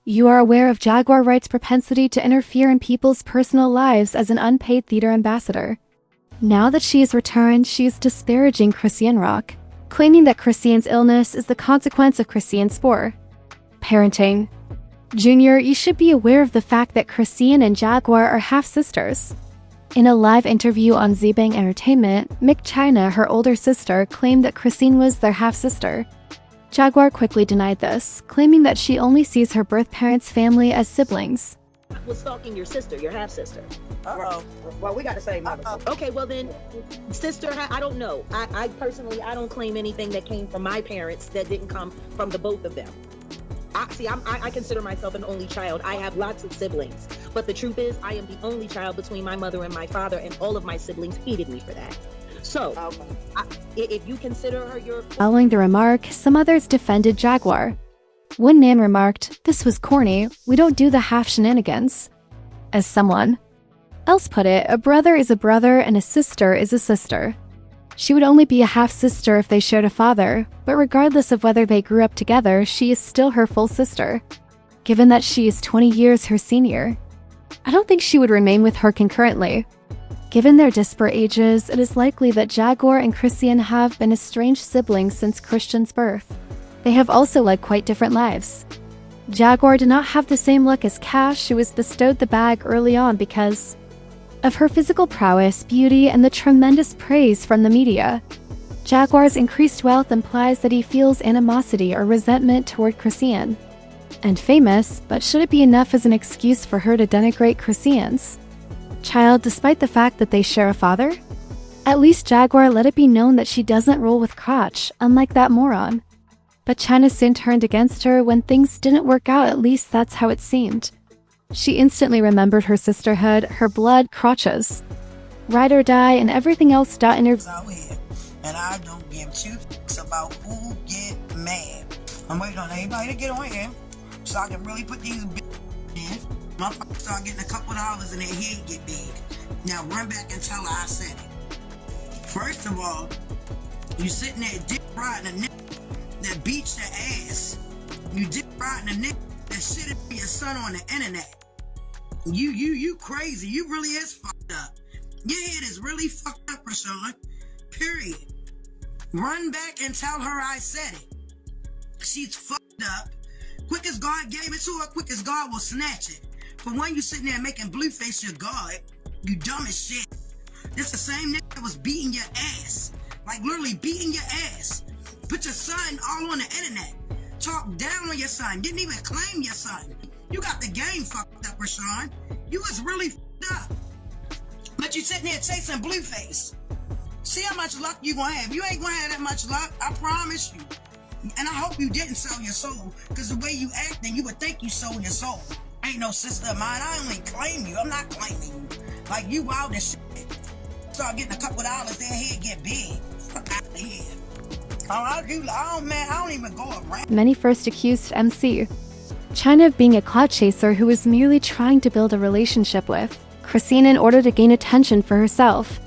You are aware of Jaguar Wright's propensity to interfere in people's personal lives as an unpaid theater ambassador. Now that she has returned, she is disparaging Chrisean Rock, claiming that Chrisean's illness is the consequence of Chrisean's spore. Parenting. Junior, you should be aware of the fact that Chrisean and Jaguar are half-sisters. In a live interview on Zbang Entertainment, Mick China, her older sister, claimed that Chrisean was their half-sister. Jaguar quickly denied this, claiming that she only sees her birth parents' family as siblings. I was stalking your sister, your half-sister. Uh-oh. Well, we got the same mother. Okay, well then, sister, I don't know. I personally, I don't claim anything that came from my parents that didn't come from the both of them. I consider myself an only child. I have lots of siblings. But the truth is, I am the only child between my mother and my father, and all of my siblings hated me for that. So, if you consider her your... Following the remark, some others defended Jaguar. One man remarked, "This was corny, we don't do the half shenanigans." As someone else put it, a brother is a brother and a sister is a sister. She would only be a half-sister if they shared a father, but regardless of whether they grew up together, she is still her full sister, given that she is 20 years her senior. I don't think she would remain with her concurrently. Given their disparate ages, it is likely that Jaguar and Chrisean have been estranged siblings since Christian's birth. They have also led quite different lives. Jaguar did not have the same luck as Cash, who was bestowed the bag early on because of her physical prowess, beauty, and the tremendous praise from the media. Jaguar's increased wealth implies that he feels animosity or resentment toward Chrisean. And famous, but should it be enough as an excuse for her to denigrate Chrisean's child despite the fact that they share a father? At least Jaguar let it be known that she doesn't roll with crotch, unlike that moron. But China soon turned against her when things didn't work out, at least that's how it seemed. She instantly remembered her sisterhood, her blood, crotches, ride or die, and everything else. Out here, and I don't give two fucks about who get mad. I'm waiting on everybody to get on here so I can really put these in. Motherfuckers start getting a couple dollars and their head get big. Now run back and tell her I said it. First of all, you sitting there dick riding a nigga that beats your ass. You dick riding a nigga that shitted your son on the internet. You crazy. You really is fucked up. Your head is really fucked up, Chrisean. Period. Run back and tell her I said it. She's fucked up. Quick as God gave it to her, quick as God will snatch it. For when you sitting there making Blueface your God, you dumb as shit. This the same nigga that was beating your ass. Like literally beating your ass. Put your son all on the internet. Talk down on your son. Didn't even claim your son. You got the game fucked up, Chrisean. You was really fucked up. But you sitting there chasing Blueface. See how much luck you gonna have. You ain't gonna have that much luck, I promise you. And I hope you didn't sell your soul, because the way you acting, you would think you sold your soul. Ain't no sister of mine. I only claim you. I'm not claiming you. Like, you wild as shit. Start getting a couple dollars, their head get big. Fuck out of here. I don't even go around. Many first accused MC China of being a clout chaser who was merely trying to build a relationship with Chrisean in order to gain attention for herself.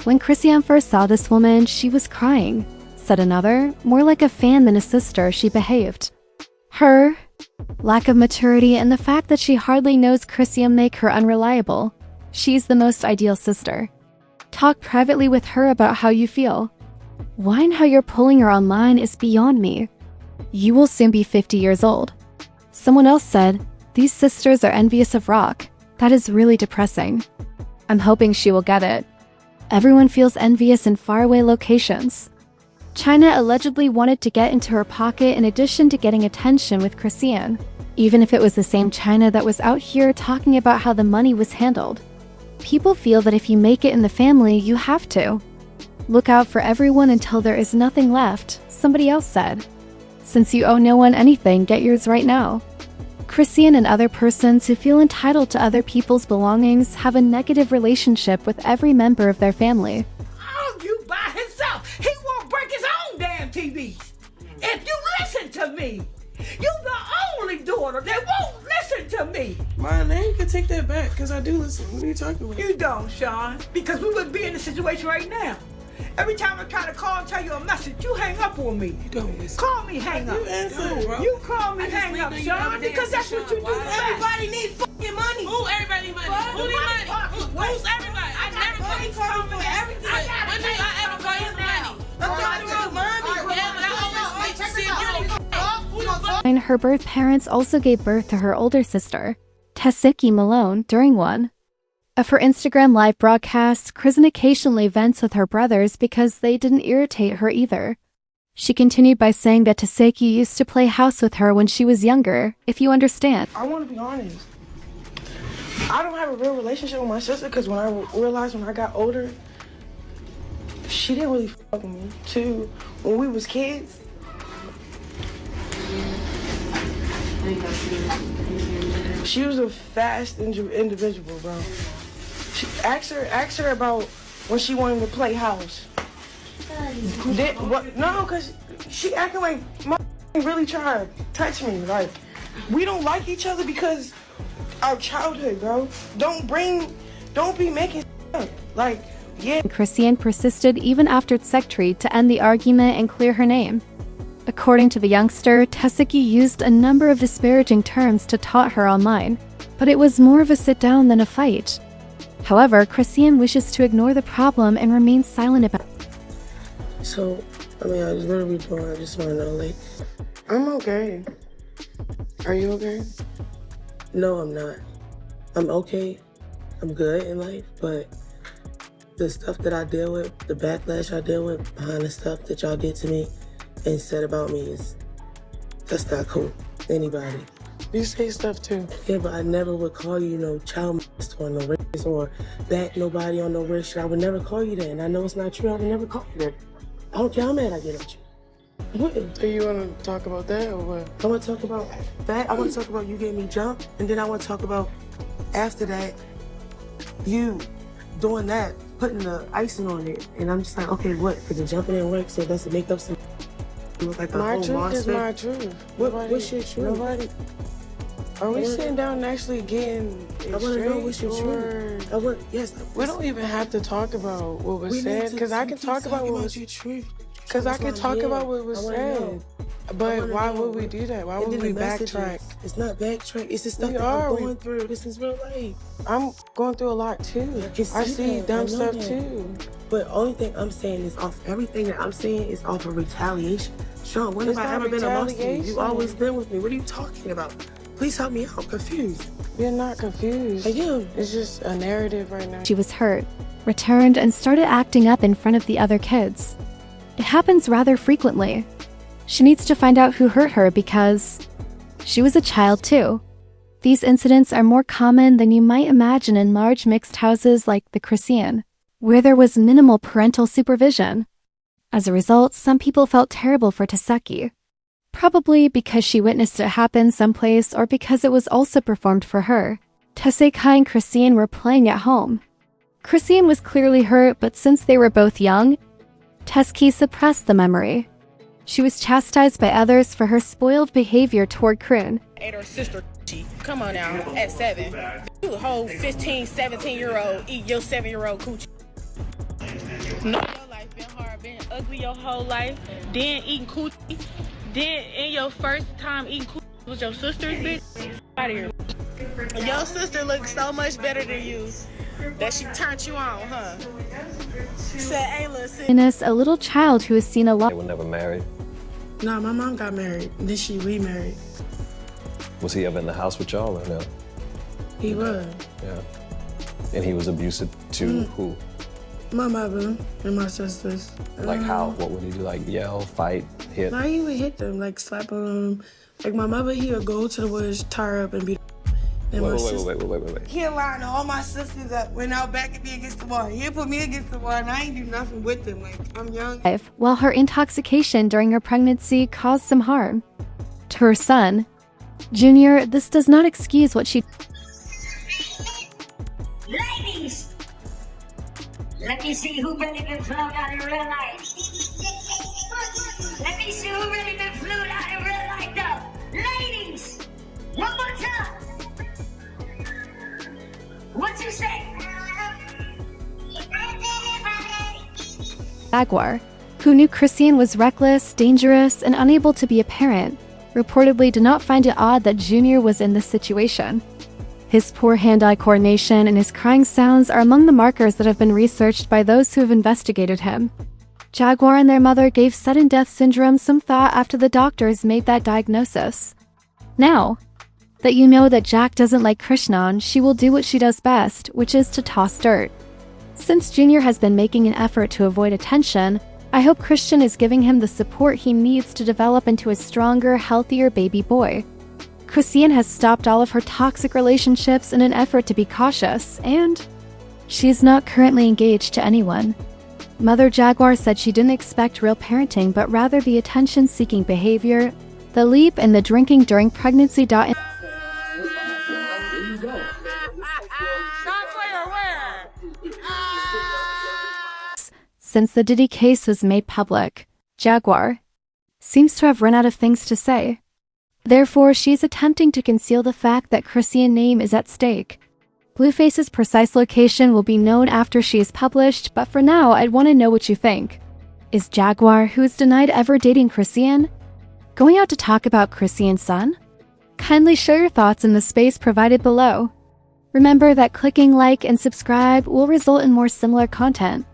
When Chrisean first saw this woman, she was crying, said another. More like a fan than a sister, she behaved. Her lack of maturity and the fact that she hardly knows Chrisean make her unreliable. She's the most ideal sister. Talk privately with her about how you feel. Whine how you're pulling her online is beyond me. You will soon be 50 years old. Someone else said, "These sisters are envious of Rock. That is really depressing." I'm hoping she will get it. Everyone feels envious in faraway locations. China allegedly wanted to get into her pocket in addition to getting attention with Chrisean, even if it was the same China that was out here talking about how the money was handled. People feel that if you make it in the family, you have to look out for everyone until there is nothing left, somebody else said. Since you owe no one anything, get yours right now. Chrisean and other persons who feel entitled to other people's belongings have a negative relationship with every member of their family. Argue by himself. He won't break his own damn TVs. If you listen to me, you're the only daughter that won't listen to me. Mine, you can take that back, because I do listen. What are you talking about? You don't, Sean, because we wouldn't be in this situation right now. Every time I try to call and tell you a message, you hang up on me. You don't listen. Call me hang up. You answer, bro. You call me hang up, Sean, because that's what you do best. Everybody needs fucking money. Who everybody need money? Who need money? Who's everybody? I never call you for everything. When did I ever call you for money? I'm talking about money. Yeah, but I always wait to see if you don't. Her birth parents also gave birth to her older sister, Tessiki Malone, during one of her Instagram live broadcasts. Chrisean occasionally vents with her brothers because they didn't irritate her either. She continued by saying that Tessiki used to play house with her when she was younger, if you understand. I want to be honest. I don't have a real relationship with my sister because when I realized when I got older, she didn't really fuck with me. Too, when we was kids, she was a fast individual, bro. Ask her about when she wanted to play house. No, because she acting like my really trying to touch me. Like, we don't like each other because our childhood, bro. Don't be making up. Like, yeah. Chrisean persisted even after Tsektree to end the argument and clear her name. According to the youngster, Tessiki used a number of disparaging terms to taunt her online, but it was more of a sit-down than a fight. However, Chrisean wishes to ignore the problem and remain silent about it. So, I was literally doing, I just want to know, like, I'm okay. Are you okay? No, I'm not. I'm okay. I'm good in life, but the stuff that I deal with, the backlash I deal with behind the stuff that y'all did to me and said about me that's not cool. Anybody. You say stuff too. Yeah, but I never would call you no child molester or no rapist or back nobody on no weird shit. I would never call you that, and I know it's not true. I would never call you that. I don't care how mad I get at you. What? Do you want to talk about that or what? I want to talk about that. I want to talk about you getting me jumped, and then I want to talk about after that, you doing that, putting the icing on it, and I'm just like, okay, what? Because the jumping didn't work, so that's to make up some. Like my truth is my truth. What's your truth? Nobody. Are we sitting down and actually getting it? I want to know what's your truth. Yes. We don't even have to talk about what was said, because I can talk about what was true. Because I can talk about what was said. But why would we do that? Why would we backtrack? It's not backtrack. It's the stuff that I'm going through. This is real life. I'm going through a lot too. I see dumb stuff too. But only thing I'm saying is off everything that I'm saying is off of retaliation. Sean, when have I ever been amongst you? You've always been with me. What are you talking about? Please help me out. I'm confused. You're not confused. I am. It's just a narrative right now. She was hurt, returned, and started acting up in front of the other kids. It happens rather frequently. She needs to find out who hurt her because she was a child too. These incidents are more common than you might imagine in large mixed houses like the Chrisean, where there was minimal parental supervision. As a result, some people felt terrible for Tessiki. Probably because she witnessed it happen someplace or because it was also performed for her. Tessiki and Chrisean were playing at home. Chrisean was clearly hurt, but since they were both young, Tessiki suppressed the memory. She was chastised by others for her spoiled behavior toward Chrisean. Ate her sister. Come on now, at 7. You a whole 15, 17-year-old eat your 7-year-old coochie. No, your life been hard, been ugly your whole life. Then eating coochie. Then in your first time eating coochie with your sister's bitch. Out of here. Your sister looks so much better than you that she turned you on, huh? Said, hey, listen. A little child who has seen a lot. They were never married. Nah, my mom got married, and then she remarried. Was he ever in the house with y'all or no? He was. Yeah. And he was abusive to who? My mother and my sisters. Like how? What would he do? Like yell, fight, hit? Nah, he would hit them, like slap them. Like my mother, he would go to the woods, tie her up, and beat them. Wait. He lined all my sisters up, went out back at me against the wall. He put me against the wall, and I ain't do nothing with them. Like, I'm young. While her intoxication during her pregnancy caused some harm to her son, Junior, this does not excuse what she... Ladies! Let me see who really been flown out in real life. Let me see who really been flown out in real life, though. Ladies! One more time! What you say? Jaguar, who knew Chrisean was reckless, dangerous, and unable to be a parent, reportedly did not find it odd that Junior was in this situation. His poor hand-eye coordination and his crying sounds are among the markers that have been researched by those who have investigated him. Jaguar and their mother gave sudden death syndrome some thought after the doctors made that diagnosis. Now that you know that Jack doesn't like Chrisean, she will do what she does best, which is to toss dirt. Since Junior has been making an effort to avoid attention, I hope Chrisean is giving him the support he needs to develop into a stronger, healthier baby boy. Chrisean has stopped all of her toxic relationships in an effort to be cautious, and she is not currently engaged to anyone. Mother Jaguar said she didn't expect real parenting, but rather the attention-seeking behavior, the leap, and the drinking during pregnancy. Since the Diddy case was made public, Jaguar seems to have run out of things to say. Therefore, she is attempting to conceal the fact that Chrisean's name is at stake. Blueface's precise location will be known after she is published, but for now, I'd want to know what you think. Is Jaguar, who is denied ever dating Chrisean, going out to talk about Chrisean's son? Kindly show your thoughts in the space provided below. Remember that clicking like and subscribe will result in more similar content.